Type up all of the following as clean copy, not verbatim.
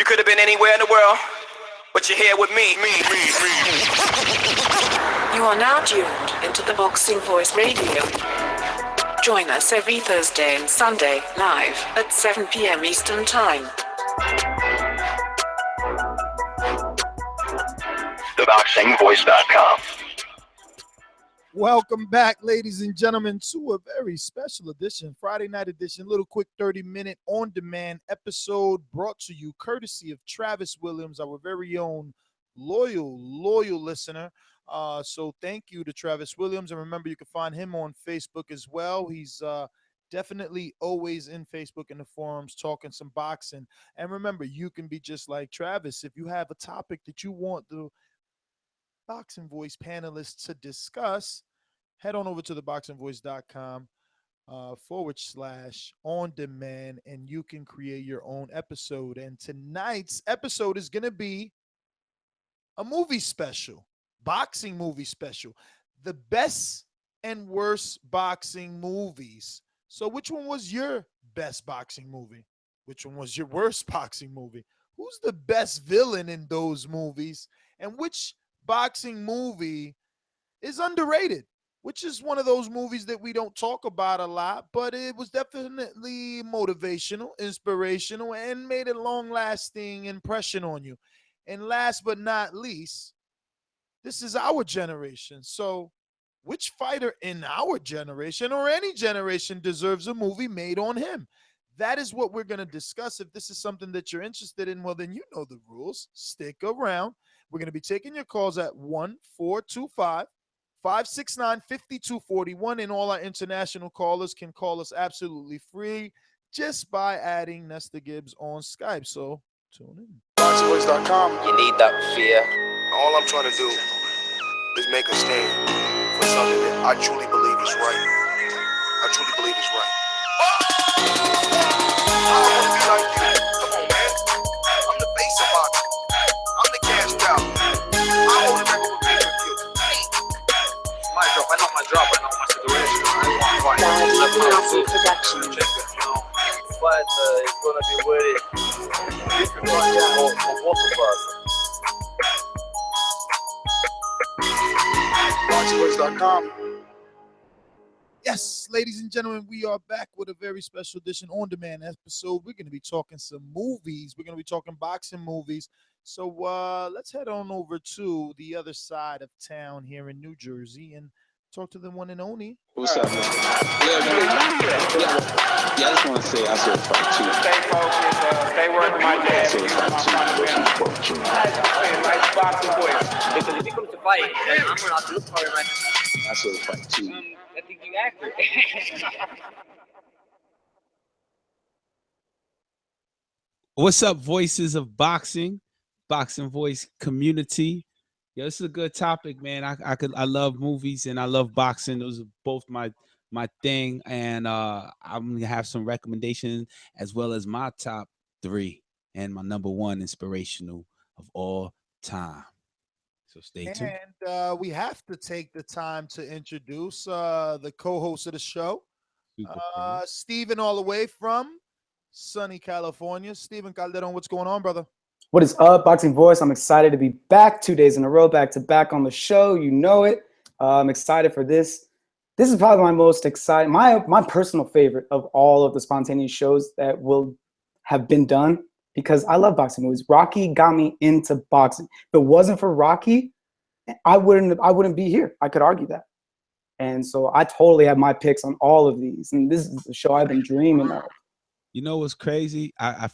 could have been anywhere in the world, but you're here with me. You are now tuned into the Theboxingvoice Radio. Join us every Thursday and Sunday, live at 7 p.m. Eastern Time. Thaboxingvoice.com. Welcome back, ladies and gentlemen, to a very special edition, Friday night edition, little quick 30-minute on-demand episode brought to you courtesy of Travis Williams, our very own loyal listener. So thank you to Travis Williams. And remember, you can find him on Facebook as well. He's definitely always in Facebook in the forums talking some boxing. And remember, you can be just like Travis. If you have a topic that you want the Boxing Voice panelists to discuss, head on over to theboxingvoice.com /on-demand, and you can create your own episode. And tonight's episode is going to be a movie special, boxing movie special, the best and worst boxing movies. So which one was your best boxing movie? Which one was your worst boxing movie? Who's the best villain in those movies? And which boxing movie is underrated? Which is one of those movies that we don't talk about a lot, but it was definitely motivational, inspirational, and made a long-lasting impression on you. And last but not least, this is our generation. So which fighter in our generation or any generation deserves a movie made on him? That is what we're going to discuss. If this is something that you're interested in, well, then you know the rules. Stick around. We're going to be taking your calls at 1-425-569-5241, and all our international callers can call us absolutely free just by adding Nestor Gibbs on Skype. So tune in. Documentaries.com. You need that fear. All I'm trying to do is make a stand for something that I truly believe is right. I truly believe is right. I want to be like you. Come on, man. I'm the face of boxing. I'm the cash cow. I hold a record with pay-per-view. My drop, I know my situation. I want to fight. Production. But it's gonna be very difficult for both of us. Documentaries.com. Yes, ladies and gentlemen, we are back with a very special edition on-demand episode. We're going to be talking some movies. We're going to be talking boxing movies. So let's head on over to the other side of town here in New Jersey and talk to the one and only. What's up, man? Yeah, I just want to say I saw fight too. Stay focused, stay working my jab. Nice boxing voice. Because if he comes to fight, then I'm gonna have to look for him. I saw the fight too. I think you're accurate. What's up, voices of boxing, boxing voice community? Yo, this is a good topic, man. I love movies and I love boxing. Those are both my thing, and I'm gonna have some recommendations as well as my top 3 and my number 1 inspirational of all time. So stay tuned. And we have to take the time to introduce the co-host of the show, Steven, all the way from sunny California. Steven Calderon, what's going on, brother? What is up, Boxing Voice? I'm excited to be back 2 days in a row, back to back on the show. You know it. I'm excited for this. This is probably my most exciting, my personal favorite of all of the spontaneous shows that will have been done, because I love boxing movies. Rocky got me into boxing. If it wasn't for Rocky, I wouldn't be here. I could argue that. And so I totally have my picks on all of these. And this is the show I've been dreaming of. You know what's crazy? I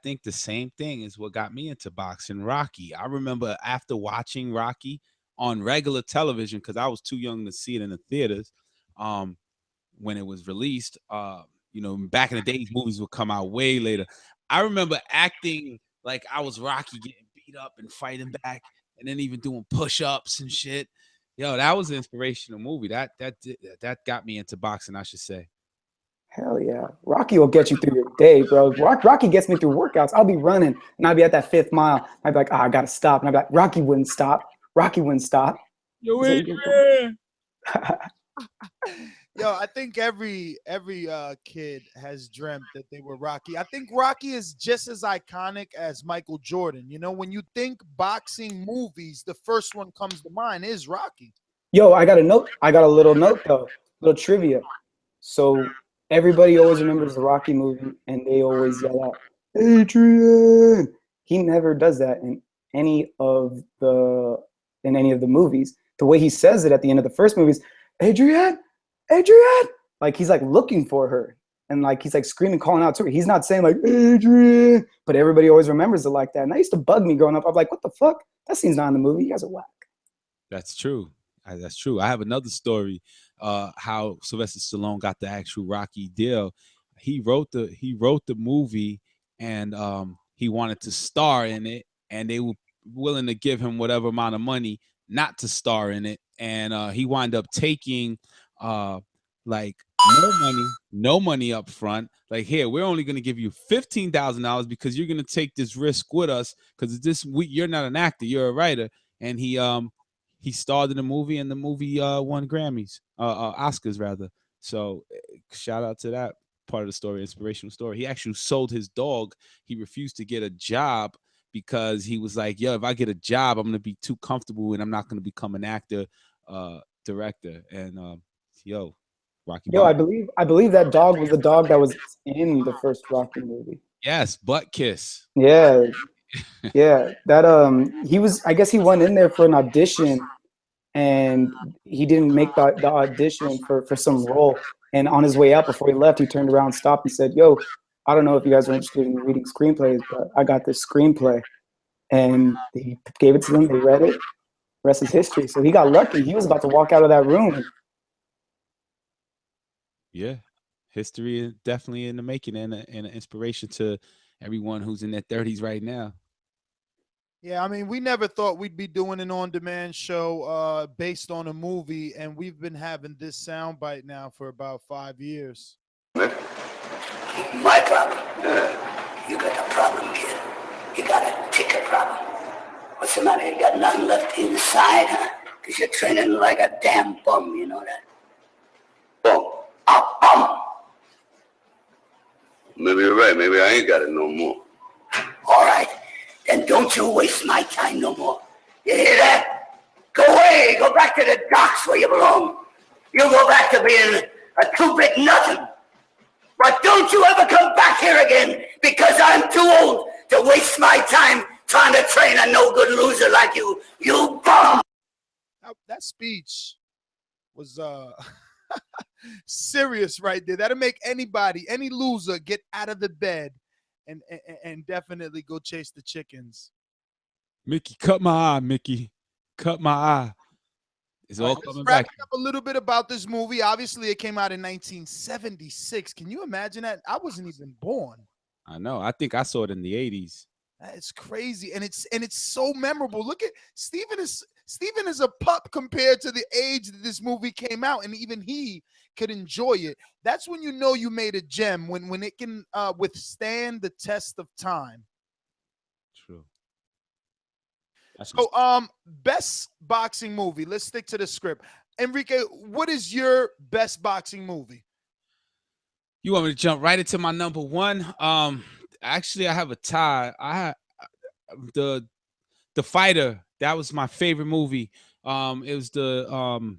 think the same thing is what got me into boxing, Rocky. I remember after watching Rocky on regular television, because I was too young to see it in the theaters when it was released. You know, back in the days, movies would come out way later. I remember acting like I was Rocky, getting beat up and fighting back, and then even doing push-ups and shit. Yo, that was an inspirational movie. That got me into boxing, I should say. Hell yeah. Rocky will get you through your day, bro. Rocky gets me through workouts. I'll be running, and I'll be at that 5th mile. I'd be like, I got to stop. And I'd be like, Rocky wouldn't stop. Rocky wouldn't stop. Yo, Yo, I think every kid has dreamt that they were Rocky. I think Rocky is just as iconic as Michael Jordan. You know, when you think boxing movies, the first one comes to mind is Rocky. Yo, I got a note. I got a little note though, little trivia. So everybody always remembers the Rocky movie, and they always yell out, "Adrian!" He never does that in any of the movies. The way he says it at the end of the first movie is, "Adrian, Adrian!" Like he's like looking for her, and like he's like screaming, calling out to her. He's not saying like Adrian, but everybody always remembers it like that. And that used to bug me growing up. I'm like, what the fuck? That scene's not in the movie. You guys are whack. That's true. That's true. I have another story. How Sylvester Stallone got the actual Rocky deal. He wrote the movie, and he wanted to star in it, and they were willing to give him whatever amount of money not to star in it, and he wound up taking like no money up front. Like, here, we're only going to give you $15,000 because you're going to take this risk with us, because you're not an actor, you're a writer. And he starred in the movie, and the movie won Grammys, Oscars rather. So shout out to that part of the story, inspirational story. He actually sold his dog. He refused to get a job because he was like, yo, if I get a job, I'm going to be too comfortable and I'm not going to become an actor, director. And Rocky. Yo, I believe that dog was the dog that was in the first Rocky movie. Yes, Butt Kiss. Yeah. Yeah, that he was, I guess he went in there for an audition, and he didn't make the audition for some role. And on his way out, before he left, he turned around, stopped, and said, "Yo, I don't know if you guys are interested in reading screenplays, but I got this screenplay." And he gave it to them. They read it. Rest is history. So he got lucky. He was about to walk out of that room. Yeah, history is definitely in the making, and an inspiration to everyone who's in their 30s right now. Yeah, I mean, we never thought we'd be doing an on-demand show based on a movie, and we've been having this soundbite now for about 5 years. My problem? You got a problem, kid. You got a ticket problem. What's the matter? You got nothing left inside, huh? Because you're training like a damn bum, you know that? Bum. A bum. Maybe you're right. Maybe I ain't got it no more. All right. Then don't you waste my time no more. You hear that? Go away. Go back to the docks where you belong. You go back to being a two-bit nothing. But don't you ever come back here again, because I'm too old to waste my time trying to train a no-good loser like you. You bum. That speech was serious right there. That'll make anybody, any loser, get out of the bed and definitely go chase the chickens. Mickey, cut my eye, Mickey. Cut my eye. It's all coming back. Wrapping up a little bit about this movie. Obviously, it came out in 1976. Can you imagine that? I wasn't even born. I know. I think I saw it in the 80s. It's crazy, and it's so memorable. Look at Steven is a pup compared to the age that this movie came out, and even he could enjoy it. That's when you know you made a gem, when it can withstand the test of time. True. So, best boxing movie. Let's stick to the script. Enrique, what is your best boxing movie? You want me to jump right into my number one? Actually, I have a tie. The Fighter. That was my favorite movie. It was the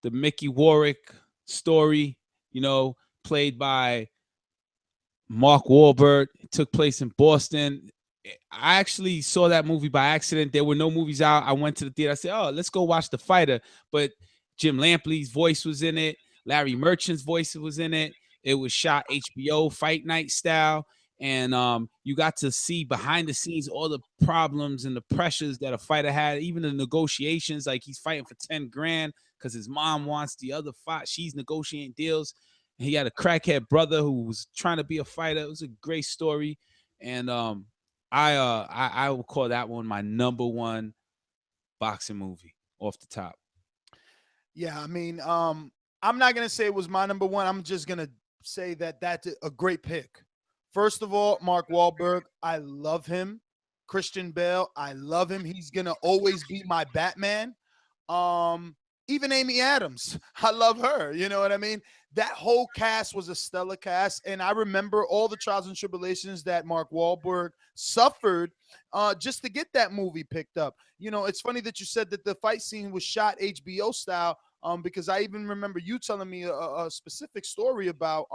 Mickey Warwick story, played by Mark Wahlberg. It took place in Boston. I actually saw that movie by accident. There were no movies out. I went to the theater. I said, "Oh, let's go watch The Fighter." But Jim Lampley's voice was in it. Larry Merchant's voice was in it. It was shot HBO Fight Night style. And you got to see behind the scenes all the problems and the pressures that a fighter had, even the negotiations. Like, he's fighting for 10 grand because his mom wants the other fight. She's negotiating deals. And he had a crackhead brother who was trying to be a fighter. It was a great story. And I will call that one my number one boxing movie off the top. Yeah, I mean, I'm not going to say it was my number one. I'm just going to say that that's a great pick. First of all, Mark Wahlberg, I love him. Christian Bale, I love him. He's going to always be my Batman. even Amy Adams. I love her. You know what I mean? That whole cast was a stellar cast. And I remember all the trials and tribulations that Mark Wahlberg suffered just to get that movie picked up. You know, it's funny that you said that the fight scene was shot HBO style, because I even remember you telling me a specific story about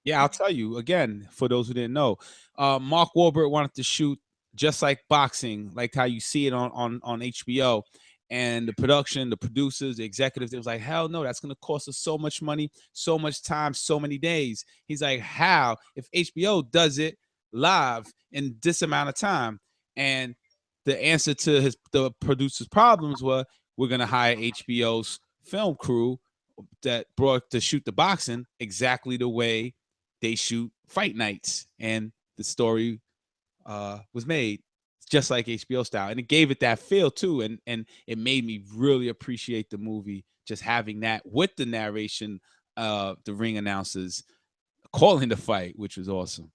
Yeah, I'll tell you again for those who didn't know. Mark Wahlberg wanted to shoot just like boxing, like how you see it on HBO. And the production, the producers, the executives, it was like, hell no, that's going to cost us so much money, so much time, so many days. He's like, how? If HBO does it live in this amount of time? And the answer to the producer's problems were, we're going to hire HBO's film crew that brought to shoot the boxing exactly the way they shoot fight nights. And the story was made just like HBO style, and it gave it that feel too, and it made me really appreciate the movie, just having that with the narration, the ring announcers calling the fight, which was awesome.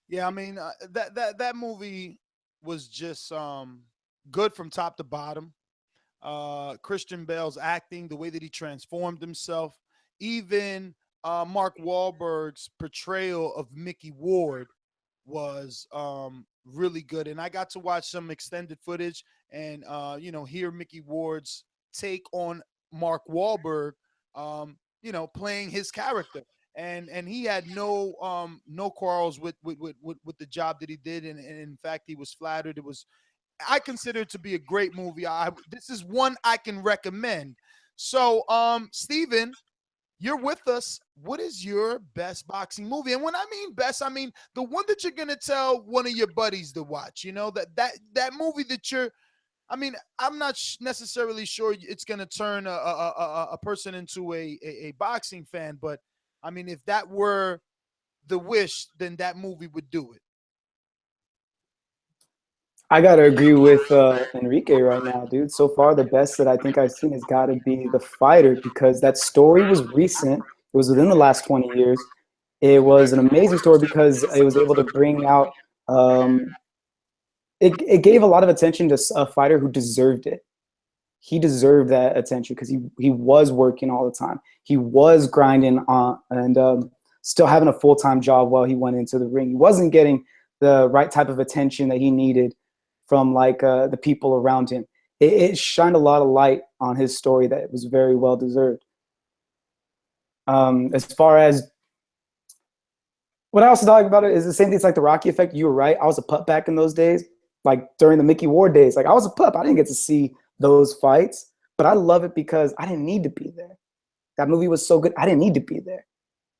Yeah, I mean, that movie was just good from top to bottom. Christian Bale's acting, the way that he transformed himself, even Mark Wahlberg's portrayal of Mickey Ward was really good. And I got to watch some extended footage and you know, hear Mickey Ward's take on Mark Wahlberg, you know, playing his character. And he had no quarrels with the job that he did, and in fact he was flattered. It was, I consider it to be a great movie. This is one I can recommend. So Steven, you're with us. What is your best boxing movie? And when I mean best, I mean the one that you're gonna tell one of your buddies to watch. You know, that movie that you're. I mean, I'm not necessarily sure it's gonna turn a person into a boxing fan, but I mean, if that were the wish, then that movie would do it. I gotta agree with Enrique right now, dude. So far, the best that I think I've seen has got to be The Fighter, because that story was recent. It was within the last 20 years. It was an amazing story because it was able to bring out. It gave a lot of attention to a fighter who deserved it. He deserved that attention because he was working all the time. He was grinding on and still having a full-time job while he went into the ring. He wasn't getting the right type of attention that he needed from like the people around him. It shined a lot of light on his story that was very well deserved. As far as what I also talk about it is the same thing. It's like the Rocky effect. You were right. I was a pup back in those days, like during the Mickey Ward days. Like I was a pup. I didn't get to see those fights, but I love it because I didn't need to be there. That movie was so good. I didn't need to be there.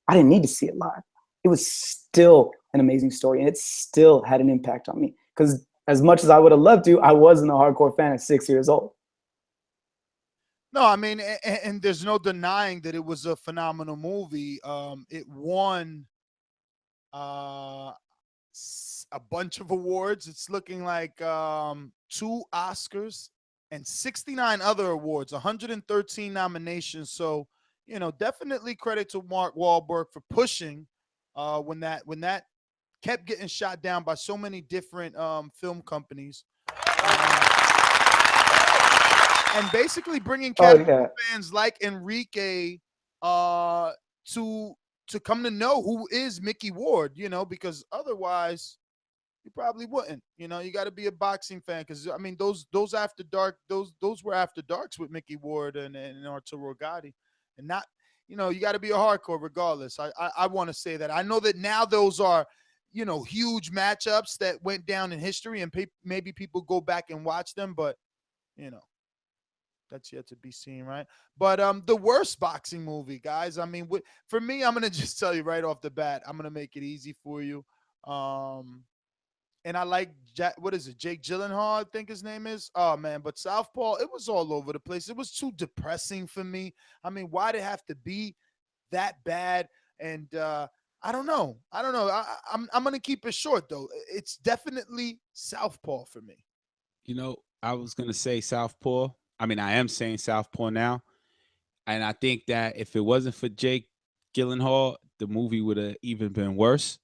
I didn't need to see it live. It was still an amazing story, and it still had an impact on me because as much as I would have loved to, I wasn't a hardcore fan at 6 years old. No, I mean, and there's no denying that it was a phenomenal movie. It won a bunch of awards. It's looking like 2 Oscars and 69 other awards, 113 nominations. So, you know, definitely credit to Mark Wahlberg for pushing when that kept getting shot down by so many different film companies. And basically bringing fans like Enrique to come to know who is Mickey Ward, you know, because otherwise you probably wouldn't. You know, you got to be a boxing fan because I mean those after dark those were after darks with Mickey Ward and Arturo Gatti, and not, you know, you got to be a hardcore regardless. I want to say that. I know that now those are, you know, huge matchups that went down in history, and maybe people go back and watch them, but you know, that's yet to be seen, right? But the worst boxing movie, guys. I mean, for me, I'm gonna just tell you right off the bat. I'm gonna make it easy for you. And I like what is it? Jake Gyllenhaal, I think his name is. Oh man, but Southpaw, it was all over the place. It was too depressing for me. I mean, why'd it have to be that bad? And I don't know. I'm gonna keep it short though. It's definitely Southpaw for me. You know, I was gonna say Southpaw. I mean, I am saying Southpaw now, and I think that if it wasn't for Jake Gyllenhaal, the movie would have even been worse.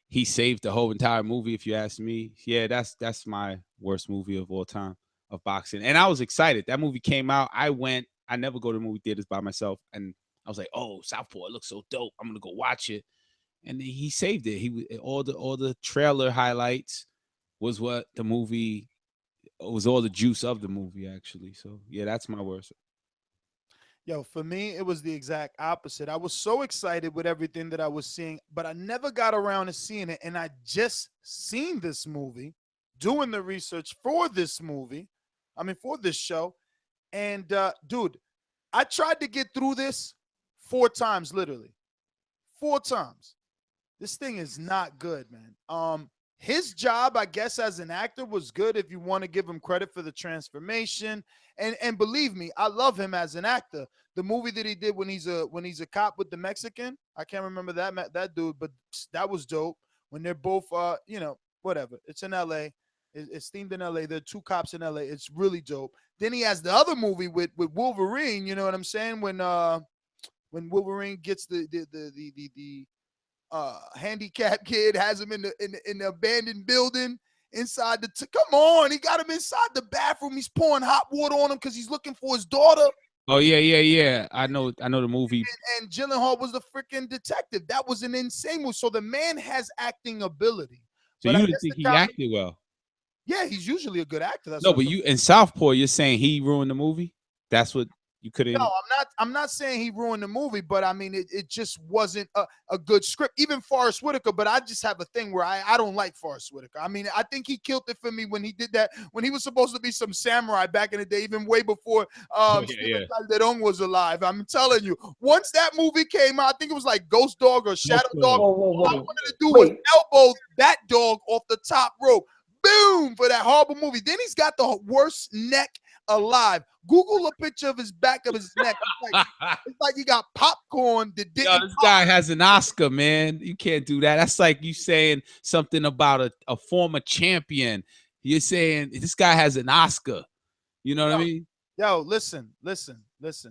He saved the whole entire movie, if you ask me. Yeah, that's my worst movie of all time. of boxing. And I was excited. That movie came out. I never go to movie theaters by myself. And I was like, oh, Southpaw, it looks so dope. I'm gonna go watch it. And then he saved it. All the trailer highlights was what the movie was, all the juice of the movie, actually. So yeah, that's my worst. Yo, for me, it was the exact opposite. I was so excited with everything that I was seeing, but I never got around to seeing it. And I just seen this movie, doing the research for this movie. I mean, for this show. And dude, I tried to get through this 4 times, literally. 4 times. This thing is not good, man. His job, I guess, as an actor was good if you want to give him credit for the transformation. And believe me, I love him as an actor. The movie that he did when he's a cop with the Mexican, I can't remember that dude, but that was dope. When they're both, whatever. It's in L.A. It's themed in L.A. There are 2 cops in L.A. It's really dope. Then he has the other movie with Wolverine. You know what I'm saying? When Wolverine gets the handicapped kid, has him in the abandoned building inside come on, he got him inside the bathroom. He's pouring hot water on him because he's looking for his daughter. Oh yeah. I know the movie. And Gyllenhaal was the freaking detective. That was an insane movie. So the man has acting ability. So you didn't think he acted well? Yeah, he's usually a good actor. No, but you in Southpaw, you're saying he ruined the movie? That's what you couldn't. No, I'm not saying he ruined the movie, but I mean it just wasn't a good script. Even Forrest Whitaker, but I just have a thing where I don't like Forrest Whitaker. I mean, I think he killed it for me when he did that, when he was supposed to be some samurai back in the day, even way before Calderon was alive. I'm telling you, once that movie came out, I think it was like Ghost Dog or Shadow Dog. All I wanted to do was elbow that dog off the top rope. Boom, for that horrible movie. Then he's got the worst neck alive. Google a picture of his back of his neck. It's like he got popcorn that didn't. Yo, this guy has an Oscar, man. You can't do that. That's like you saying something about a former champion. You're saying this guy has an Oscar. You know what I mean? Yo, listen.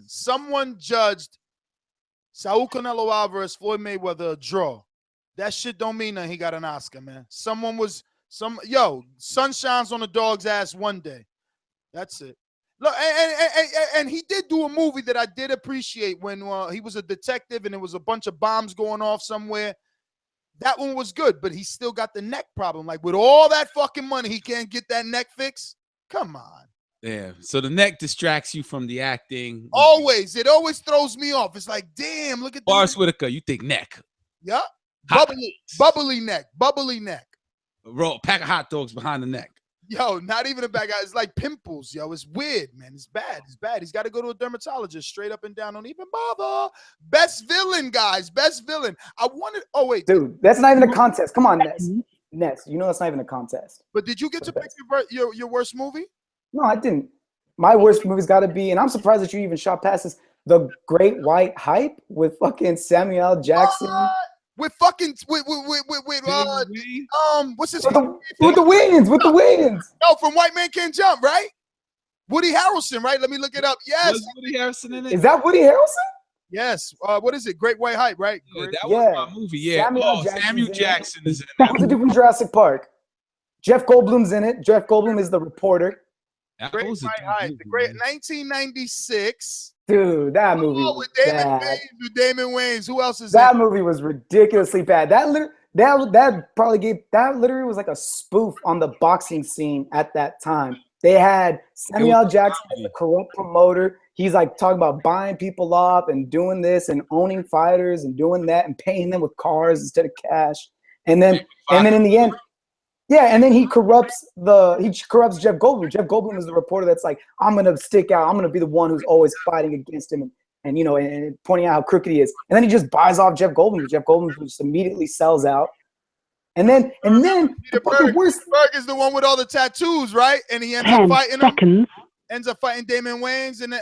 Someone judged Saul Canelo Alvarez, Floyd Mayweather a draw. That shit don't mean that he got an Oscar, man. Sun shines on the dog's ass one day. That's it. Look, and he did do a movie that I did appreciate when he was a detective and there was a bunch of bombs going off somewhere. That one was good, but he still got the neck problem. Like with all that fucking money, he can't get that neck fixed. Come on. Yeah. So the neck distracts you from the acting. Always. It always throws me off. It's like, damn, look at Forrest Whitaker. You think neck? Yeah. Bubbly neck. Pack of hot dogs behind the neck. Yo, not even a bad guy. It's like pimples, yo. It's weird, man. It's bad. He's got to go to a dermatologist straight up and down. Don't even bother. Best villain, guys. Best villain. Wait. Dude, that's not even a contest. Come on, Ness. You know that's not even a contest. But did you get to pick your worst movie? No, I didn't. My worst movie's got to be, and I'm surprised that you even shot past this, The Great White Hype with fucking Samuel L. Jackson. With what's his with the Wayans. No, from White Man Can't Jump, right? Woody Harrelson, right? Let me look it up. Yes. Was Woody Harrelson in it? Is that Woody Harrelson? Yes. What is it? Great White Hype, right? Yeah, that was my movie. Yeah. Samuel Jackson is in it. That was a dude from Jurassic Park. Jeff Goldblum's in it. Jeff Goldblum is the reporter. Great White Hype. The great 1996. Dude, that movie was bad. With Damon Wayans. Who else is that? That movie was ridiculously bad. That literally was like a spoof on the boxing scene at that time. They had Samuel L. Jackson as a corrupt promoter. He's like talking about buying people off and doing this and owning fighters and doing that and paying them with cars instead of cash. And then in the end, yeah, and then he corrupts Jeff Goldblum. Jeff Goldblum is the reporter that's like, I'm gonna stick out. I'm gonna be the one who's always fighting against him and pointing out how crooked he is. And then he just buys off Jeff Goldblum. Jeff Goldblum just immediately sells out. And then the worst. Berg is the one with all the tattoos, right? And he ends up fighting him. Ends up fighting Damon Wayans and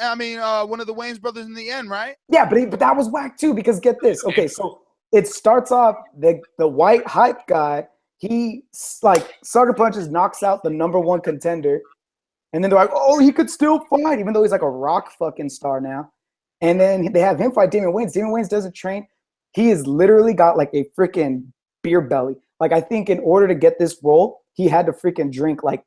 one of the Wayans brothers in the end, right? Yeah, but that was whack too, because get this. Okay, so it starts off the white hype guy. He like sucker punches, knocks out the #1 contender, and then they're like, "Oh, he could still fight," even though he's like a rock fucking star now. And then they have him fight Damon Wayans. Damon Wayans doesn't train. He has literally got like a freaking beer belly. Like I think in order to get this role, he had to freaking drink like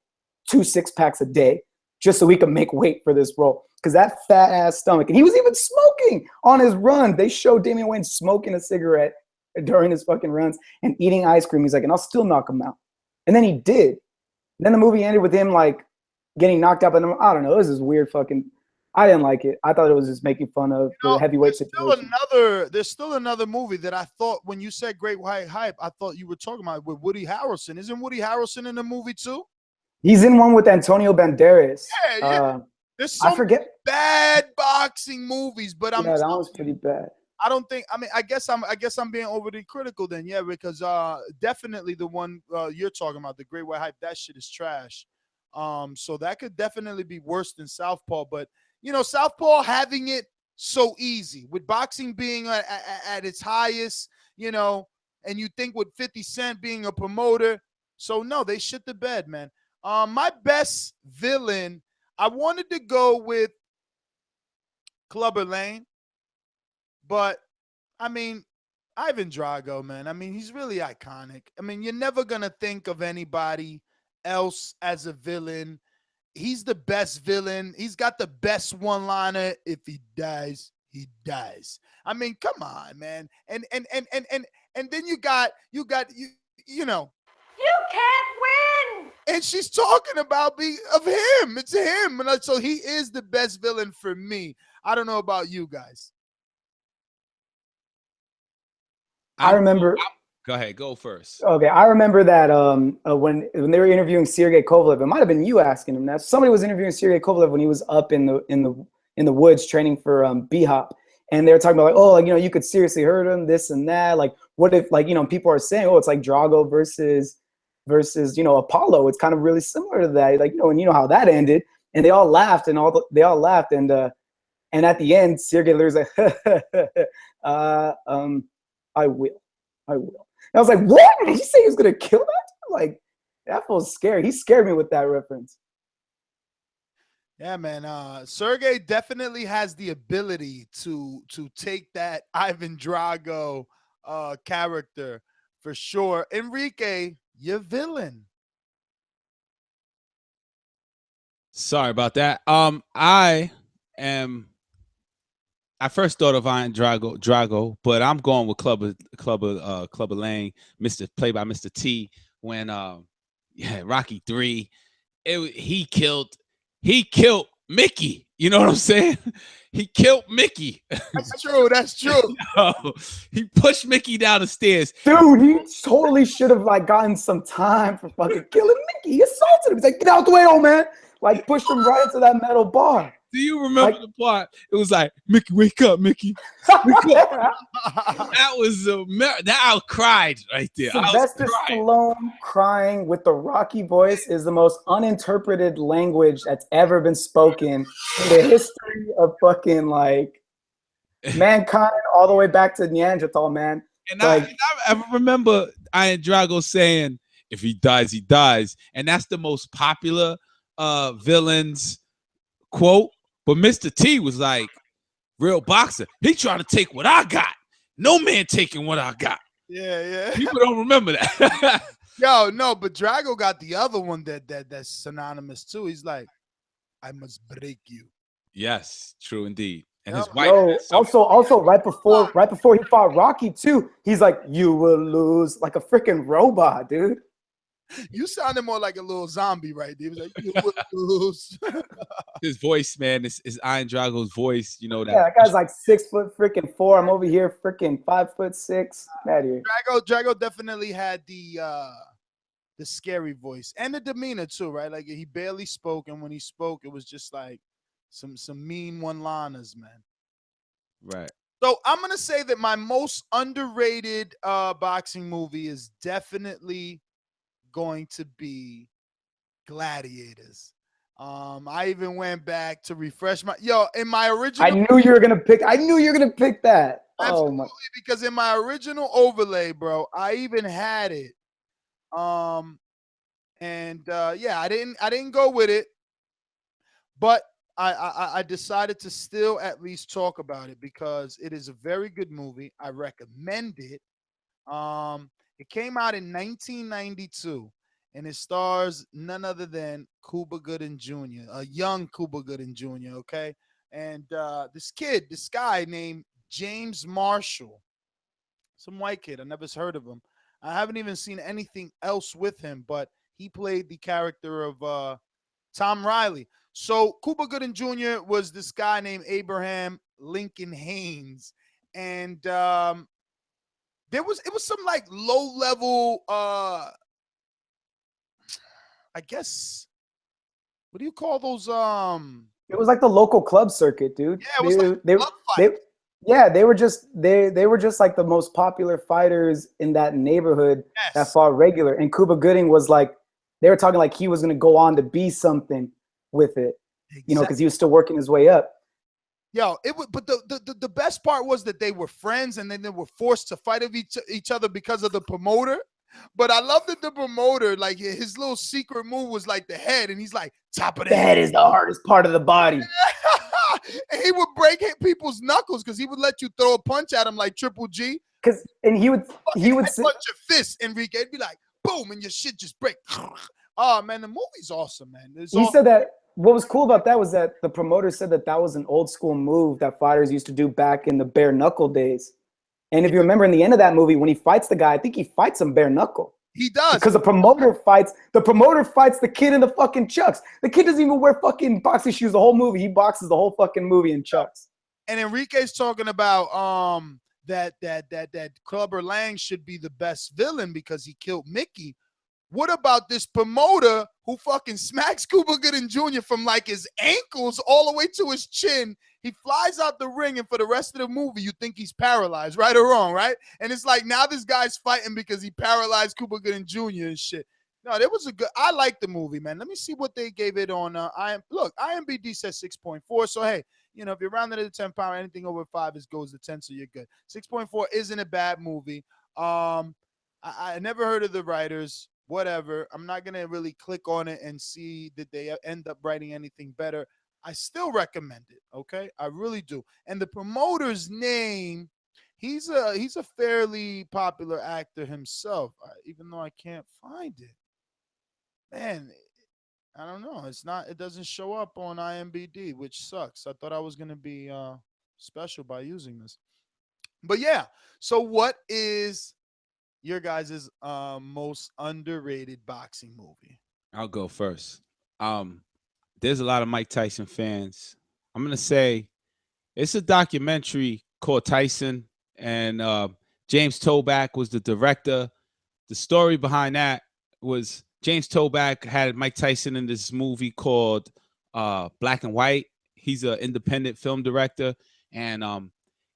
2 6-packs a day. just so he could make weight for this role. Because that fat ass stomach, and he was even smoking on his run. They showed Damian Wayne smoking a cigarette during his fucking runs and eating ice cream. He's like, and I'll still knock him out. And then he did. And then the movie ended with him like getting knocked out. But I don't know. It was this weird fucking. I didn't like it. I thought it was just making fun of the heavyweight situation. There's still another movie that I thought when you said Great White Hype, I thought you were talking about with Woody Harrelson. Isn't Woody Harrelson in the movie too? He's in one with Antonio Banderas. Yeah. There's some bad boxing movies, but that was pretty bad. I don't think. I mean, I guess I'm being overly critical then, yeah, because definitely the one you're talking about, the Great White Hype, that shit is trash. So that could definitely be worse than Southpaw, but you know, Southpaw having it so easy with boxing being at its highest, you know, and you think with 50 Cent being a promoter, so no, they shit the bed, man. My best villain, I wanted to go with Clubber Lang, but I mean, Ivan Drago, man. I mean, he's really iconic. I mean, you're never gonna think of anybody else as a villain. He's the best villain. He's got the best one-liner. If he dies, he dies. I mean, come on, man. And then you know. You can't win. And she's talking about him. It's him. And so he is the best villain for me. I don't know about you guys. I remember. Go ahead. Go first. Okay, I remember that when they were interviewing Sergey Kovalev, it might have been you asking him that. Somebody was interviewing Sergey Kovalev when he was up in the woods training for B-Hop, and they were talking about like, oh, like, you know, you could seriously hurt him, this and that. Like, what if, like, you know, people are saying, oh, it's like Drago versus you know, Apollo. It's kind of really similar to that. Like, you know, and you know how that ended, and they all laughed, and at the end, Sergey was like, I will. And I was like, what? Did he say he was gonna kill that? Like, that was scary. He scared me with that reference. Yeah, man. Sergey definitely has the ability to take that Ivan Drago character for sure. Enrique, you're villain. Sorry about that. I first thought of Iron Drago, but I'm going with Clubber Lang, played by Mr. T. When Rocky 3, he killed Mickey. You know what I'm saying? He killed Mickey. That's true. That's true. He pushed Mickey down the stairs. Dude, he totally should have like gotten some time for fucking killing Mickey. He assaulted him. He's like, get out the way, old man. Like, pushed him right into that metal bar. Do you remember the part? It was like, Mickey, wake up, Mickey. Wake up. That was that I cried right there. Sylvester Stallone crying with the Rocky voice is the most uninterpreted language that's ever been spoken in the history of fucking like mankind, all the way back to Neanderthal, man. And I remember Iron Drago saying, if he dies, he dies. And that's the most popular villain's quote. But Mr. T was like, real boxer. He trying to take what I got. No man taking what I got. Yeah. People don't remember that. Yo, no, but Drago got the other one that's synonymous too. He's like, I must break you. Yes, true indeed. And his wife. No, also right before he fought Rocky too, he's like, you will lose, like a freaking robot, dude. You sounded more like a little zombie right there. He was like, you will lose. His voice, man, is Iron Drago's voice. You know that. Yeah, that guy's like 6'4". I'm over here freaking 5'6". Out here. Drago definitely had the scary voice and the demeanor too, right? Like he barely spoke, and when he spoke, it was just like some mean one-liners, man. Right. So I'm gonna say that my most underrated boxing movie is definitely going to be Gladiators. I even went back to refresh in my original. I knew you were gonna pick that. Absolutely, oh my. Because in my original overlay, bro, I even had it. Yeah, I didn't go with it, but I decided to still at least talk about it because it is a very good movie. I recommend it. It came out in 1992, and it stars none other than Cuba Gooding Jr., a young Cuba Gooding Jr., okay? And this guy named James Marshall, some white kid. I never heard of him. I haven't even seen anything else with him, but he played the character of Tom Riley. So Cuba Gooding Jr. was this guy named Abraham Lincoln Haynes, and it was some like low level, I guess, what do you call those? It was like the local club circuit, dude. Yeah, it was like club they, fight. yeah, they were just like the most popular fighters in that neighborhood that fought regular. And Cuba Gooding was like, they were talking like he was gonna go on to be something with it, you know, because he was still working his way up. Yo, it was, but the best part was that they were friends, and then they were forced to fight of each other because of the promoter. But I love that the promoter, like his little secret move was like the head, and he's like, top of the The head is the hardest part of the body. And he would break people's knuckles because he would let you throw a punch at him like Triple G. And he would punch your fist, Enrique. It'd be like boom, and your shit just break. Oh man, the movie's awesome, man. He said that what was cool about that was that the promoter said that that was an old school move that fighters used to do back in the bare knuckle days. And if you remember in the end of that movie, when he fights the guy, I think he fights him bare knuckle. He does. Because the promoter fights the kid in the fucking chucks. The kid doesn't even wear fucking boxing shoes the whole movie. He boxes the whole fucking movie in chucks. And Enrique's talking about that Clubber Lang should be the best villain because he killed Mickey. What about this promoter who fucking smacks Cuba Gooding Jr. from like his ankles all the way to his chin? He flies out the ring, and for the rest of the movie, you think he's paralyzed, right or wrong, right? And it's like now this guy's fighting because he paralyzed Cuba Gooding Jr. and shit. No, that was a good. I like the movie, man. Let me see what they gave it on. IMDb says 6.4. So hey, you know, if you're rounding it to 10 pound, anything over 5 goes to 10, so you're good. 6.4 isn't a bad movie. I never heard of the writers. Whatever. I'm not gonna really click on it and see that they end up writing anything better. I still recommend it. Okay, I really do. And the promoter's name, he's a fairly popular actor himself, even though I can't find it. Man, I don't know. It doesn't show up on IMDb, which sucks. I thought I was gonna be special by using this. But yeah. So what is your guys' most underrated boxing movie? I'll go first. There's a lot of Mike Tyson fans. I'm gonna say it's a documentary called Tyson, and James Toback was the director. The story behind that was James Toback had Mike Tyson in this movie called Black and White. He's an independent film director, and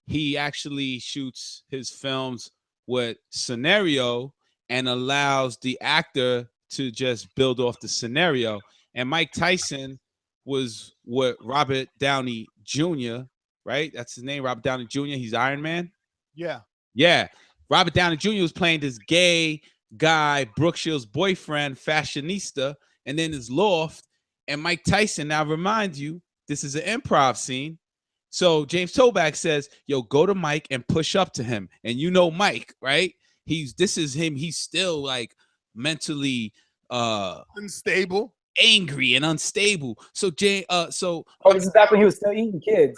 he actually shoots his films with scenario and allows the actor to just build off the scenario. And Mike Tyson was what Robert Downey Jr., right? That's his name, Robert Downey Jr. He's Iron Man. Yeah. Yeah. Robert Downey Jr. was playing this gay guy, Brooke Shields' boyfriend, fashionista, and then his loft. And Mike Tyson, now remind you, this is an improv scene. So James Toback says, yo, go to Mike and push up to him. And you know Mike, right? This is him. He's still like mentally unstable, angry and unstable. So this is back when he was still eating kids.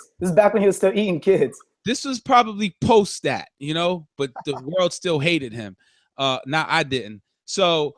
This was probably post that, you know, but the world still hated him. Now I didn't. So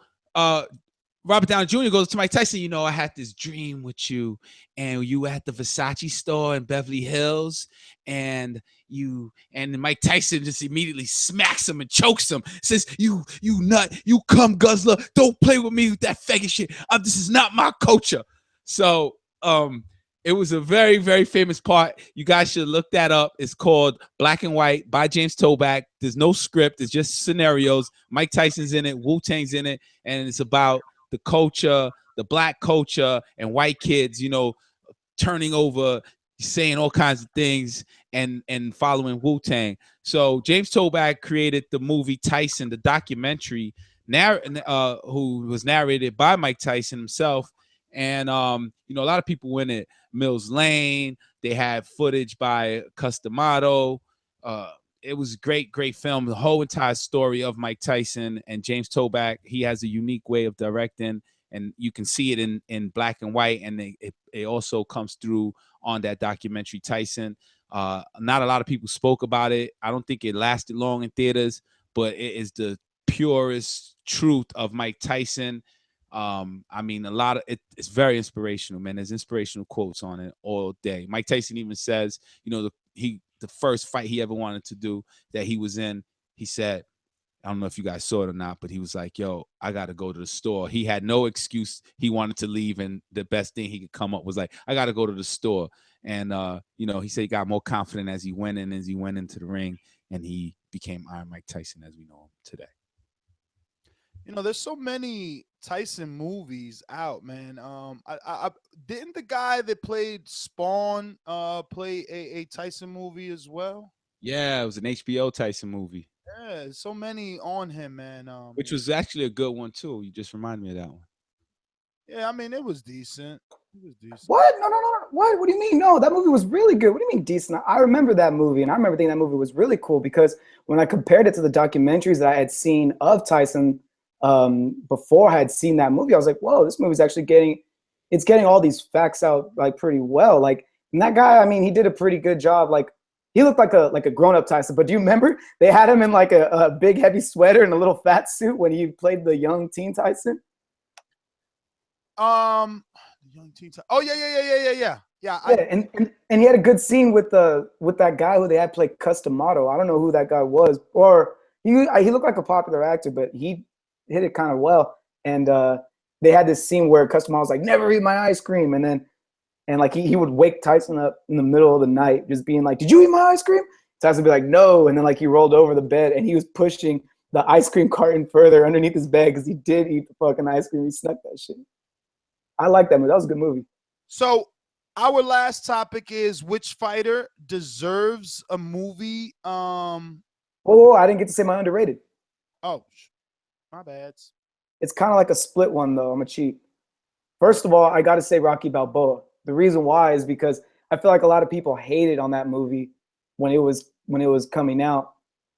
Robert Downey Jr. goes to Mike Tyson, you know, I had this dream with you, and you were at the Versace store in Beverly Hills, and Mike Tyson just immediately smacks him and chokes him, says, you nut, you cum guzzler, don't play with me with that faggot shit. This is not my culture. So it was a very, very famous part. You guys should look that up. It's called Black and White by James Toback. There's no script. It's just scenarios. Mike Tyson's in it. Wu-Tang's in it. And it's about the culture, the black culture, and white kids, you know, turning over, saying all kinds of things and following Wu-Tang. So James Toback created the movie Tyson, the documentary, who was narrated by Mike Tyson himself. And, you know, a lot of people in it. Mills Lane, they had footage by Customato. it was a great film. The whole entire story of Mike Tyson and James Toback. He has a unique way of directing, and you can see it in black and white, and it also comes through on that documentary Tyson. Not a lot of people spoke about it. I don't think it lasted long in theaters, but it is the purest truth of Mike Tyson. I mean, it's very inspirational, man. There's inspirational quotes on it all day. Mike Tyson even says, the first fight he ever wanted to do that he was in, he said, I don't know if you guys saw it or not, but he was like, yo, I got to go to the store. He had no excuse. He wanted to leave, and the best thing he could come up was like, I got to go to the store. And, he said he got more confident as he went into the ring, and he became Iron Mike Tyson as we know him today. There's so many Tyson movies out, man. I didn't the guy that played Spawn play a Tyson movie as well? Yeah, it was an HBO Tyson movie. Yeah, so many on him, man. Which was actually a good one too. You just reminded me of that one. Yeah, I mean, it was decent. What? No. What? What do you mean? No, that movie was really good. What do you mean decent? I remember that movie, and I remember thinking that movie was really cool because when I compared it to the documentaries that I had seen of Tyson before I had seen that movie, I was like, whoa, this movie's actually getting all these facts out like pretty well. Like, and that guy, I mean, he did a pretty good job. Like, he looked like a grown-up Tyson. But do you remember they had him in like a big heavy sweater and a little fat suit when he played the young teen Tyson? Young teen Tyson. Oh yeah. And he had a good scene with that guy who they had play Customato. I don't know who that guy was, or he looked like a popular actor, but he hit it kind of well. And they had this scene where Customato was like, "Never eat my ice cream," and like he would wake Tyson up in the middle of the night, just being like, "Did you eat my ice cream?" Tyson would be like, "No," and then like he rolled over the bed and he was pushing the ice cream carton further underneath his bed because he did eat the fucking ice cream. He snuck that shit. I like that movie. That was a good movie. So our last topic is which fighter deserves a movie. Oh, I didn't get to say my underrated. Oh, my bad. It's kind of like a split one though. I'm a cheat. First of all, I got to say Rocky Balboa. The reason why is because I feel like a lot of people hated on that movie when it was coming out.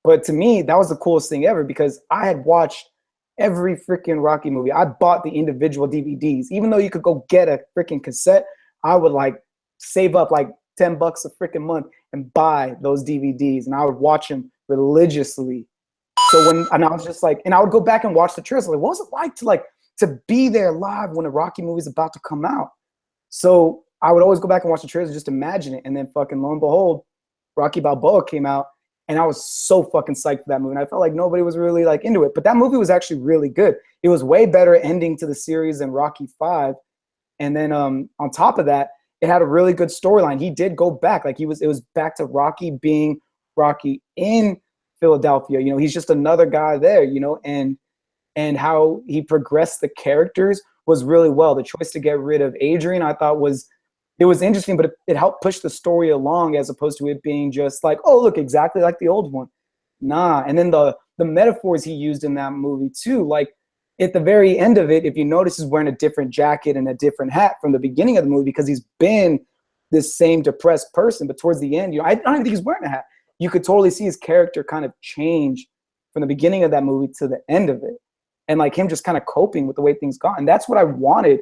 But to me, that was the coolest thing ever because I had watched every freaking Rocky movie. I bought the individual DVDs. Even though you could go get a freaking cassette, I would like save up like $10 a freaking month and buy those DVDs. And I would watch them religiously. So and I was just like, and I would go back and watch the trailers. Like, what was it like to be there live when a Rocky movie is about to come out? So I would always go back and watch the trailers and just imagine it. And then fucking lo and behold, Rocky Balboa came out. And I was so fucking psyched for that movie. And I felt like nobody was really like into it. But that movie was actually really good. It was way better ending to the series than Rocky 5. And then on top of that, it had a really good storyline. He did go back. Like it was back to Rocky being Rocky in Philadelphia. He's just another guy there, and how he progressed the characters was really well. The choice to get rid of Adrian, I thought it was interesting, but it helped push the story along as opposed to it being just like, oh, look, exactly like the old one. Nah. And then the metaphors he used in that movie too, like at the very end of it, if you notice, he's wearing a different jacket and a different hat from the beginning of the movie because he's been this same depressed person. But towards the end, I don't even think he's wearing a hat. You could totally see his character kind of change from the beginning of that movie to the end of it. And like him just kind of coping with the way things gone. And that's what I wanted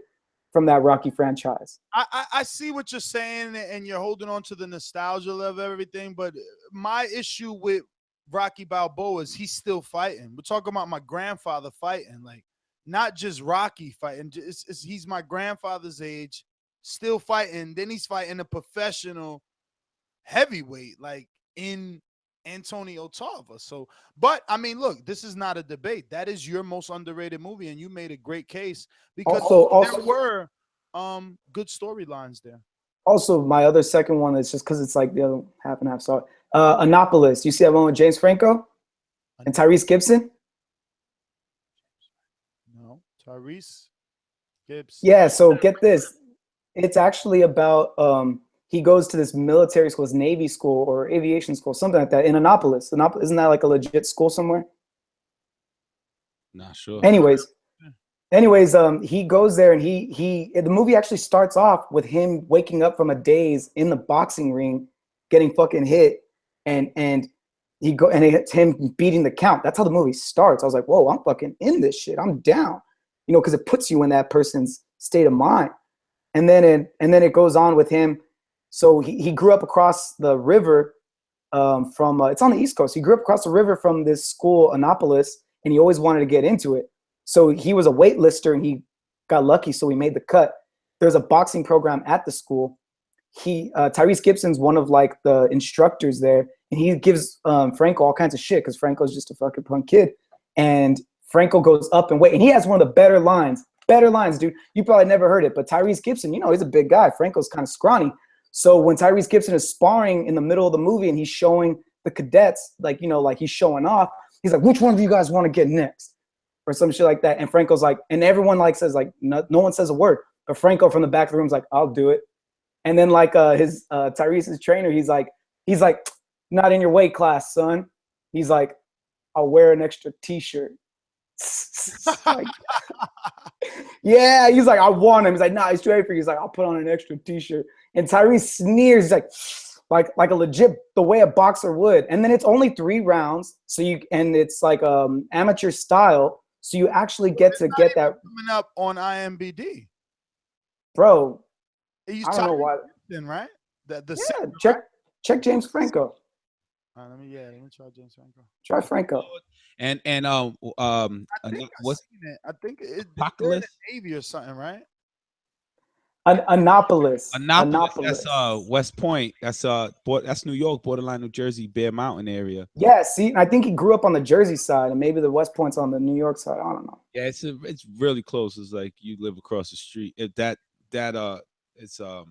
from that Rocky franchise. I see what you're saying, and you're holding on to the nostalgia of everything. But my issue with Rocky Balboa is he's still fighting. We're talking about my grandfather fighting, like not just Rocky fighting. He's my grandfather's age, still fighting. Then he's fighting a professional heavyweight, like in Antonio Tarver. So, but I mean, look, this is not a debate. That is your most underrated movie, and you made a great case because there were good storylines there. Also, my other second one is just because it's like the other half and half. Sorry, Annapolis. You see that one with James Franco and Tyrese Gibson? No, Tyrese Gibson. Yeah. So get this. It's actually about he goes to this military school, this Navy school or aviation school, something like that in Annapolis. Isn't that like a legit school somewhere? Not sure. Anyways, he goes there and the movie actually starts off with him waking up from a daze in the boxing ring, getting fucking hit, and it's him beating the count. That's how the movie starts. I was like, whoa, I'm fucking in this shit. I'm down, you know, because it puts you in that person's state of mind. And then it goes on with him. So he grew up across the river from it's on the East Coast. He grew up across the river from this school, Annapolis, and he always wanted to get into it. So he was a waitlister, and he got lucky, so he made the cut. There's a boxing program at the school. Tyrese Gibson's one of like the instructors there, and he gives Franco all kinds of shit because Franco's just a fucking punk kid. And Franco goes up and weight, and he has one of the better lines, dude. You probably never heard it, but Tyrese Gibson, you know, he's a big guy. Franco's kind of scrawny. So when Tyrese Gibson is sparring in the middle of the movie and he's showing the cadets, like, you know, like he's showing off, he's like, which one of you guys want to get next? Or some shit like that. And Franco's like, and everyone like says like, no one says a word. But Franco from the back of the room is like, I'll do it. And then like Tyrese's trainer, he's like, not in your weight class, son. He's like, I'll wear an extra t-shirt. Like, yeah, he's like, I want him. He's like, nah, he's too heavy for you. He's like, I'll put on an extra t-shirt. And Tyrese sneers, he's like a legit, the way a boxer would. And then it's only 3 rounds, and it's like amateur style, so you actually get to get that coming up on IMBD, bro. I don't know why. Then right, check James Franco. Let me try James Franco. Try Franco. And I think what's I think it's Apocalypse? Navy or something, right? Annapolis. That's West Point. That's New York, borderline New Jersey, Bear Mountain area. Yeah, see, I think he grew up on the Jersey side, and maybe the West Point's on the New York side. I don't know. Yeah, it's really close. It's like you live across the street. It's what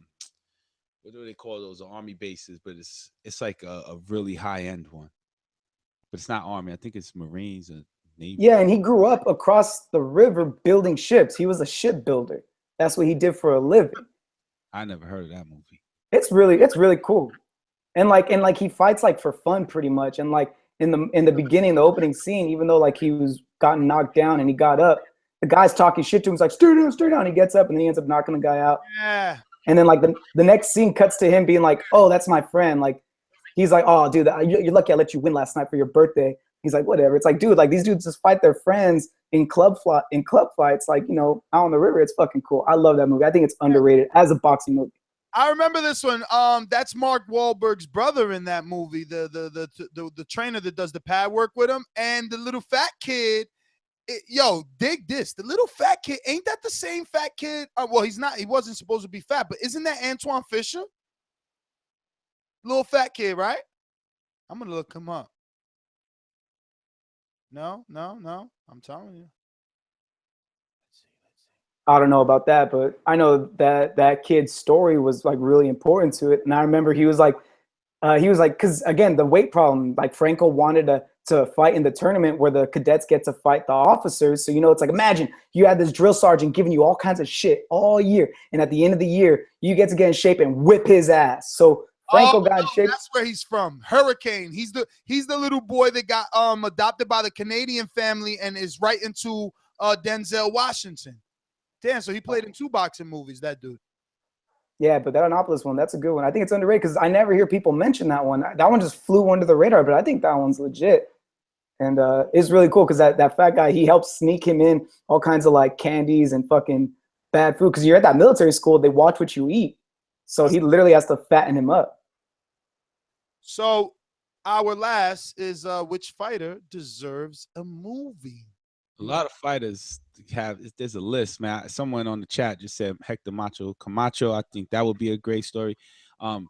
do they call those? Army bases, but it's like a really high end one. But it's not Army. I think it's Marines and Navy. Yeah, and he grew up across the river building ships. He was a shipbuilder. That's what he did for a living. I never heard of that movie. It's really cool. And like he fights like for fun pretty much. And like in the beginning, the opening scene, even though like he was gotten knocked down and he got up, the guy's talking shit to him. He's like, stay down. He gets up and then he ends up knocking the guy out. Yeah. And then like the next scene cuts to him being like, oh, that's my friend. Like he's like, oh, dude, you're lucky I let you win last night for your birthday. He's like, whatever. It's like, dude, like these dudes just fight their friends in club fights, like, you know, out on the river. It's fucking cool. I love that movie. I think it's underrated as a boxing movie. I remember this one. That's Mark Wahlberg's brother in that movie, the trainer that does the pad work with him, and the little fat kid. Dig this. The little fat kid, ain't that the same fat kid? Well, he's not. He wasn't supposed to be fat, but isn't that Antoine Fisher? Little fat kid, right? I'm gonna look him up. No. I'm telling you. I don't know about that, but I know that kid's story was like really important to it. And I remember he was like, because again, the weight problem, like Franco wanted to fight in the tournament where the cadets get to fight the officers. So, you know, it's like, imagine you had this drill sergeant giving you all kinds of shit all year. And at the end of the year, you get to get in shape and whip his ass. So Franco got in shape. That's where he's from. Hurricane. He's the little boy that got adopted by the Canadian family and is right into Denzel Washington. Damn, so he played in 2 boxing movies, that dude. Yeah, but that Annapolis one, that's a good one. I think it's underrated because I never hear people mention that one. That one just flew under the radar, but I think that one's legit. And it's really cool because that fat guy, he helps sneak him in all kinds of like candies and fucking bad food. Because you're at that military school, they watch what you eat. So he literally has to fatten him up. So our last is which fighter deserves a movie? A lot of fighters there's a list, man. Someone on the chat just said Hector Camacho. I think that would be a great story. Hector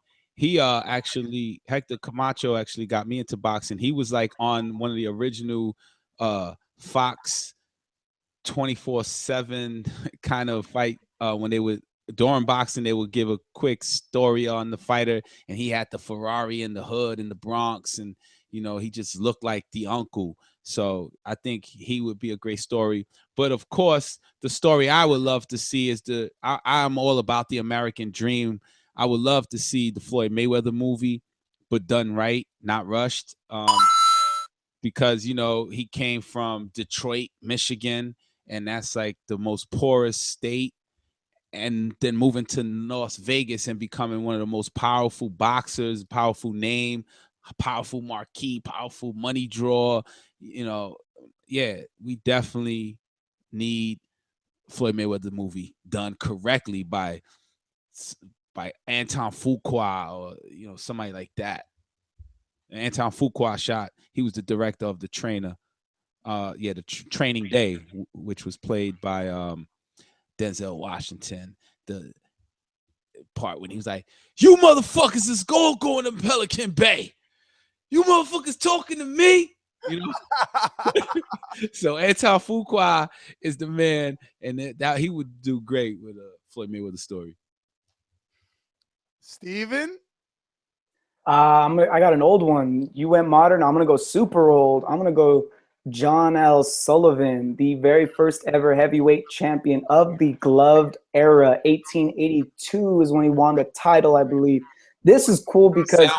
Camacho actually got me into boxing. He was like on one of the original Fox 24/7 kind of fight when they would, during boxing, they would give a quick story on the fighter, and he had the Ferrari in the hood in the Bronx, and you know, he just looked like the uncle. So I think he would be a great story. But of course, the story I would love to see is I'm all about the American dream. I would love to see the Floyd Mayweather movie, but done right, not rushed. Because, you know, he came from Detroit, Michigan, and that's like the most poorest state. And then moving to Las Vegas and becoming one of the most powerful boxers, powerful name, powerful marquee, powerful money draw. You know, yeah, we definitely need Floyd Mayweather movie done correctly by Anton Fuqua or somebody like that. Anton Fuqua shot. He was the director of the trainer. The Training Day, which was played by Denzel Washington. The part when he was like, "You motherfuckers is going to Pelican Bay. You motherfuckers talking to me." So Anton Fuqua is the man, and that he would do great with a Floyd Mayweather story. Steven? I got an old one. You went modern. I'm gonna go super old. I'm gonna go John L. Sullivan, the very first ever heavyweight champion of the gloved era. 1882 is when he won the title, I believe. This is cool because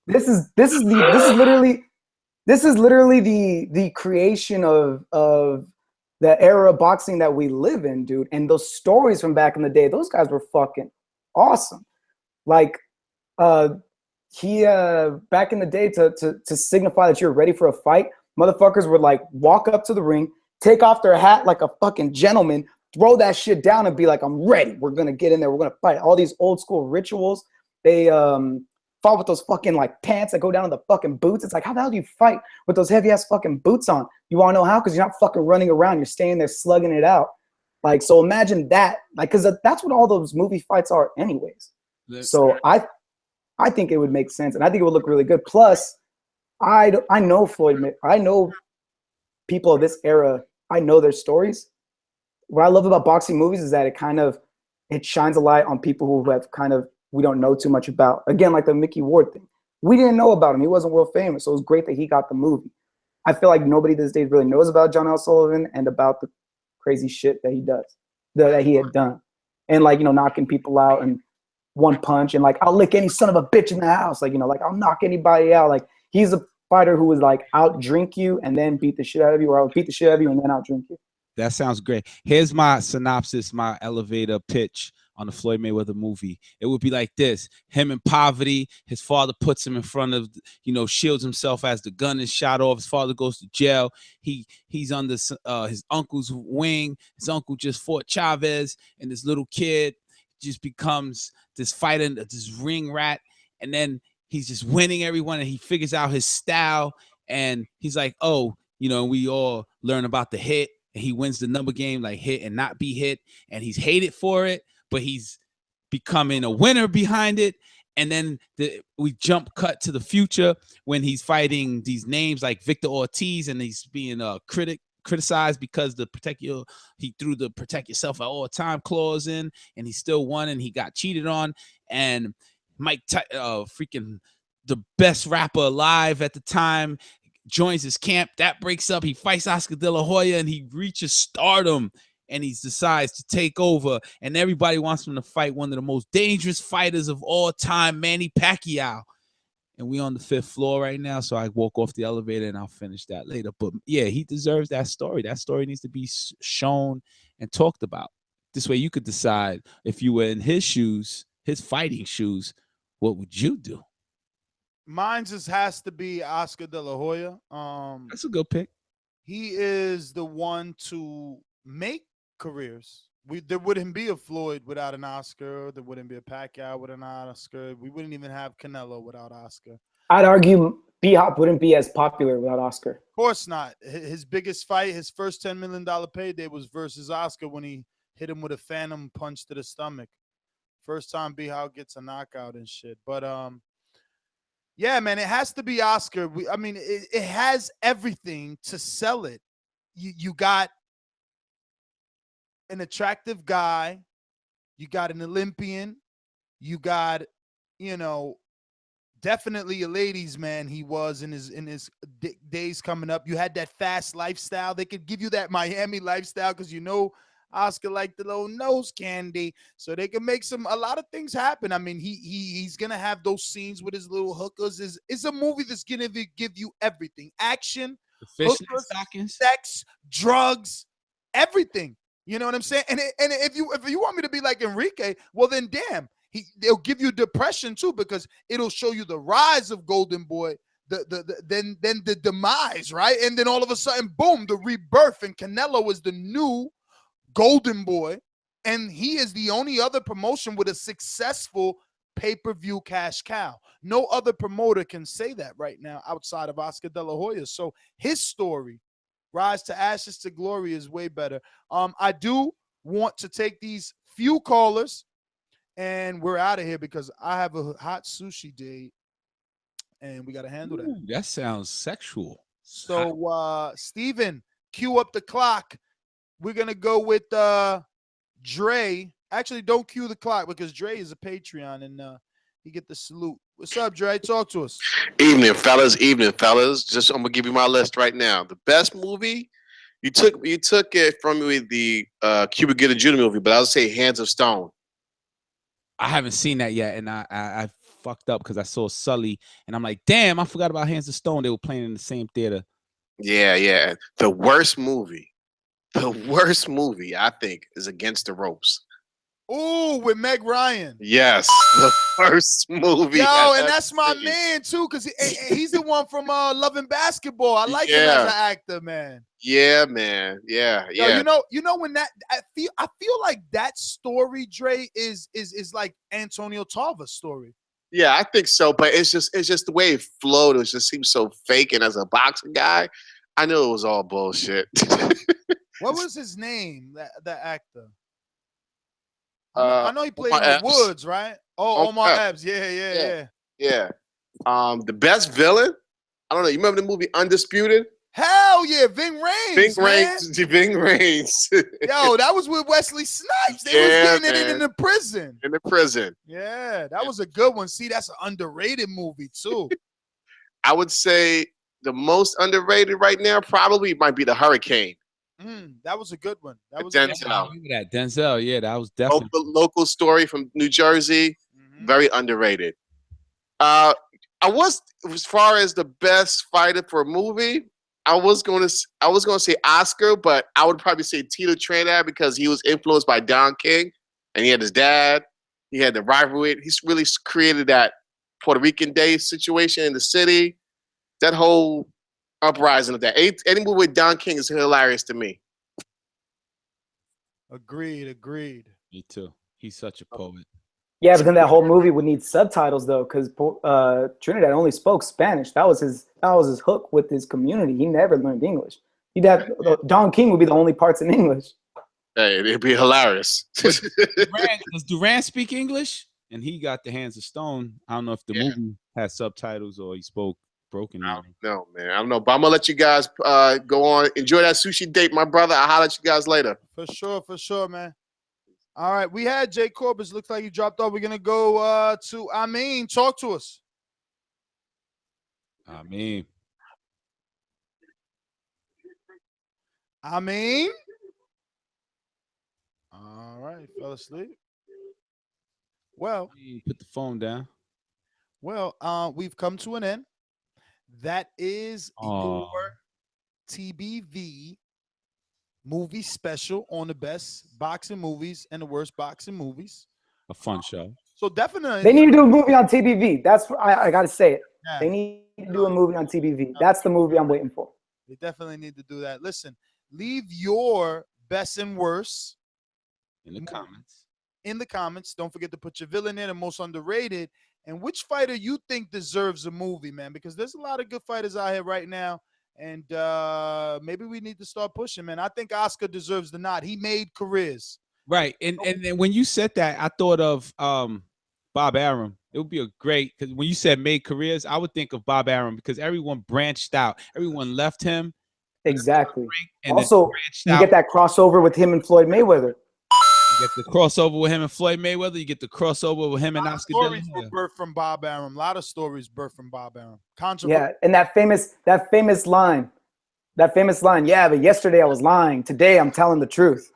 this is literally the creation of the era of boxing that we live in, dude. And those stories from back in the day, those guys were fucking awesome. Like he back in the day to signify that you're ready for a fight, motherfuckers would like walk up to the ring, take off their hat like a fucking gentleman, throw that shit down and be like, I'm ready. We're gonna get in there. We're gonna fight. All these old school rituals. They fought with those fucking like pants that go down to the fucking boots. It's like, how the hell do you fight with those heavy ass fucking boots on? You wanna know how? Because you're not fucking running around. You're staying there slugging it out. Like, so imagine that. Like, because that's what all those movie fights are anyways. So I think it would make sense, and I think it would look really good. Plus, I know Floyd. I know people of this era. I know their stories. What I love about boxing movies is that it shines a light on people who have we don't know too much about. Again, like the Mickey Ward thing. We didn't know about him. He wasn't world famous, so it was great that he got the movie. I feel like nobody these days really knows about John L. Sullivan and about the crazy shit that he does, that he had done. And knocking people out and one punch and I'll lick any son of a bitch in the house. I'll knock anybody out. Like, he's a fighter who would out drink you and then beat the shit out of you, or I would beat the shit out of you and then out drink you. That sounds great. Here's my synopsis, my elevator pitch on the Floyd Mayweather movie. It would be like this: him in poverty, his father puts him in front of, shields himself as the gun is shot off. His father goes to jail. He's under his uncle's wing. His uncle just fought Chavez, and this little kid just becomes this fighter, this ring rat, and then he's just winning everyone, and he figures out his style, and he's like, we all learn about the hit, and he wins the number game, like hit and not be hit, and he's hated for it, but he's becoming a winner behind it. And then we jump cut to the future when he's fighting these names like Victor Ortiz, and he's being criticized because he threw the protect yourself at all time clause in, and he still won, and he got cheated on. And Mike freaking the best rapper alive at the time joins his camp. That breaks up. He fights Oscar De La Hoya, and he reaches stardom, and he decides to take over, and everybody wants him to fight one of the most dangerous fighters of all time, Manny Pacquiao. And we on the 5th floor right now, so I walk off the elevator and I'll finish that later. But yeah, he deserves that story. That story needs to be shown and talked about. This way you could decide, if you were in his shoes, his fighting shoes, what would you do? Mine just has to be Oscar De La Hoya. That's a good pick. He is the one to make careers. There wouldn't be a Floyd without an Oscar. There wouldn't be a Pacquiao without an Oscar. We wouldn't even have Canelo without Oscar. I'd argue B-Hop wouldn't be as popular without Oscar. Of course not. His biggest fight, his first $10 million payday was versus Oscar when he hit him with a phantom punch to the stomach. First time B-Hop gets a knockout and shit. But yeah, man, it has to be Oscar. It has everything to sell it. You got an attractive guy, you got an Olympian, you got, definitely a ladies' man. He was in his days coming up. You had that fast lifestyle. They could give you that Miami lifestyle because Oscar liked the little nose candy, so they can make a lot of things happen. He's gonna have those scenes with his little hookers. It's a movie that's gonna give you everything: action, hookers, sex, drugs, everything. You know what I'm saying? And if you want me to be like Enrique, well then damn, They'll give you depression too, because it'll show you the rise of Golden Boy, then the demise, right? And then all of a sudden, boom, the rebirth. And Canelo is the new Golden Boy, and he is the only other promotion with a successful pay-per-view cash cow. No other promoter can say that right now outside of Oscar De La Hoya. So his story, rise to ashes to glory, is way better. I do want to take these few callers, and we're out of here because I have a hot sushi date, and we got to handle that. Ooh, that sounds sexual. So, Steven, cue up the clock. We're going to go with Dre. Actually, don't cue the clock because Dre is a Patreon, and he get the salute. What's up, Dre? Talk to us. Evening, fellas. Evening, fellas. Just I'm gonna give you my list right now. The best movie, you took it from me, the Cuba Gooding Jr. movie, but I would say Hands of Stone. I haven't seen that yet, and I fucked up because I saw Sully, and I'm like, damn, I forgot about Hands of Stone. They were playing in the same theater. Yeah. The worst movie I think is Against the Ropes. Ooh, with Meg Ryan. Yes, the first movie. Yo, and that's my man too, because he's the one from Love and Basketball. I like him as an actor, man. Yeah, man. Yeah. Yo, you know when that I feel like that story, Dre, is like Antonio Tarver's story. Yeah, I think so, but it's just the way it flowed. It just seems so fake, and as a boxing guy, I knew it was all bullshit. What was his name? That actor. I know he played in the Woods, right? Oh, Omar Epps. Yeah. The best villain? I don't know. You remember the movie Undisputed? Hell yeah, Ving Rhames. Ving Rhames. Yo, that was with Wesley Snipes. They was getting it in the prison. In the prison. Yeah, that was a good one. See, that's an underrated movie too. I would say the most underrated right now probably might be The Hurricane. That was a good one. That was Denzel. Denzel, yeah, that was definitely local story from New Jersey. Very underrated. I was, as far as the best fighter for a movie, I was going to say Oscar, but I would probably say Tito Trinidad because he was influenced by Don King, and he had his dad. He had the rivalry. He's really created that Puerto Rican Day situation in the city. That whole uprising of that. Any movie with Don King is hilarious to me. Agreed. Me too. He's such a poet. Yeah, but then that whole movie would need subtitles though, because Trinidad only spoke Spanish. That was his hook with his community. He never learned English. Don King would be the only parts in English. Hey, it'd be hilarious. Does Duran speak English? And he got the Hands of Stone. I don't know if the movie has subtitles or he spoke broken. No, man. I don't know. But I'm gonna let you guys go on. Enjoy that sushi date, my brother. I'll holler at you guys later. For sure, man. All right, we had Jay Corbis. Looks like you dropped off. We're gonna go to Amin. Talk to us. Amin. All right, fell asleep. Well, put the phone down. Well, we've come to an end. That is your TBV movie special on the best boxing movies and the worst boxing movies. A fun show. So definitely, they need to do a movie on TBV. That's what I got to say it. Yeah. They need to do a movie on TBV. That's the movie I'm waiting for. They definitely need to do that. Listen, leave your best and worst in the comments. Don't forget to put your villain in and most underrated, and which fighter you think deserves a movie, man, because there's a lot of good fighters out here right now, and maybe we need to start pushing, man. I think Oscar deserves the nod. He made careers. Right, and when you said that, I thought of Bob Arum. It would be a great, because when you said made careers, I would think of Bob Arum because everyone branched out. Everyone left him. Exactly. And also, you get that crossover with him and Floyd Mayweather. You get the crossover with him and Floyd Mayweather. You get the crossover with him and Oscar De La Hoya. Stories birthed from Bob Arum. A lot of stories birthed from Bob Arum. Yeah, and that famous line. Yeah, but yesterday I was lying. Today I'm telling the truth.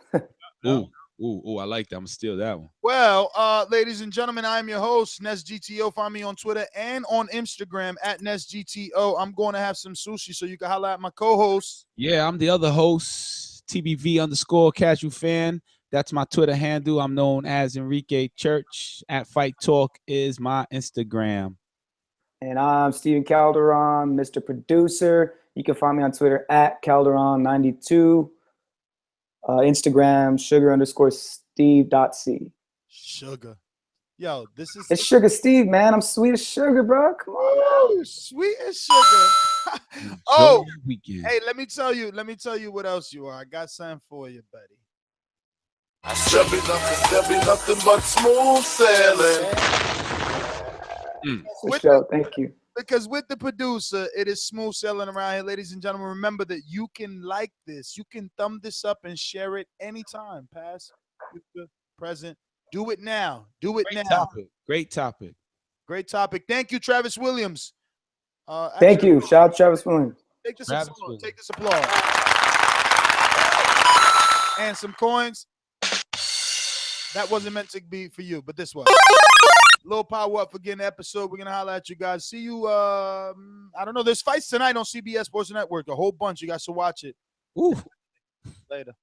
Ooh, I like that. I'm gonna steal that one. Well, ladies and gentlemen, I am your host, NesGTO. Find me on Twitter and on Instagram at NesGTO. I'm going to have some sushi so you can holler at my co-host. Yeah, I'm the other host, TBV _casual fan. That's my Twitter handle. I'm known as Enrique Church. At Fight Talk is my Instagram. And I'm Steven Calderon, Mr. Producer. You can find me on Twitter at Calderon92. Instagram, sugar_steve.c. Sugar. Yo, this is It's Sugar Steve, man. I'm sweet as sugar, bro. Come on. Ooh, sweet as sugar. Oh, hey, let me tell you what else you are. I got something for you, buddy. There'll be nothing but smooth sailing. Thank you. Because with the producer, it is smooth sailing around here. Ladies and gentlemen, remember that you can like this. You can thumb this up and share it anytime. Past, future, present. Do it now. Do it now. Great topic. Great topic. Thank you, Travis Williams. Thank you. Shout out Travis Williams. Take this applause. Take this applause. And some coins. That wasn't meant to be for you, but this was. Little power up for getting the episode. We're going to holler at you guys. See you, I don't know. There's fights tonight on CBS Sports Network. A whole bunch. You guys should watch it. Ooh. Later.